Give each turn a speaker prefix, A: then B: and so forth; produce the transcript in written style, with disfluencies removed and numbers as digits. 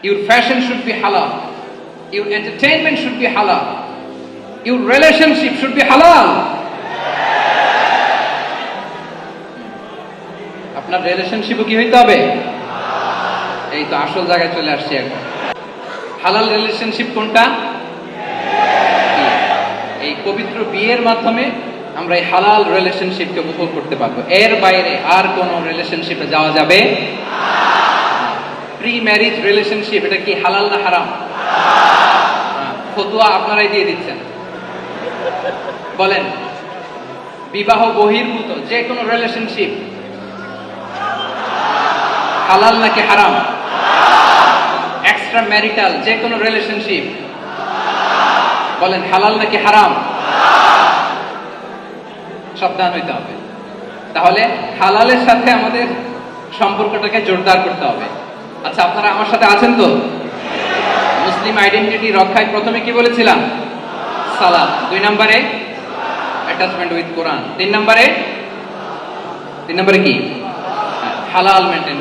A: Your fashion should be halal. Your entertainment should be halal. Your relationship should be halal. আপনার রিলেশনশিপও কি হইতে হবে? এই তো আসল জায়গায় চলে আসছে এখন। হালাল রিলেশনশিপ কোনটা? এই পবিত্র বিয়ের মাধ্যমে আমরা এই হালাল রিলেশনশিপকে উপভোগ করতে পারবো। এর বাইরে আর কোনো রিলেশনশিপে যাওয়া যাবে না। প্রি ম্যারিজ রিলেশনশিপ এটা কি হালাল না হারাম? ফতোয়া আপনারাই দিয়ে দিচ্ছেন, বলেন বিবাহ বহির্ভূত যে কোনো রিলেশনশিপ হালাল নাকি হারাম? এক্সট্রা ম্যারিটাল যে কোনো রিলেশনশিপ বলেন হালাল নাকি হারাম? সাবধান হইতে হবে। তাহলে হালালের সাথে আমাদের সম্পর্কটাকে জোরদার করতে হবে। আচ্ছা, আপনারা আমার সাথে আছেন তো? মুসলিম আইডেন্টিটি রক্ষায় প্রথমে কি বলেছিলাম? সালাত। 2 নম্বরে অ্যাটাচমেন্ট উইথ কোরআন। 3 নম্বরে কি? হালাল মেইনটেইন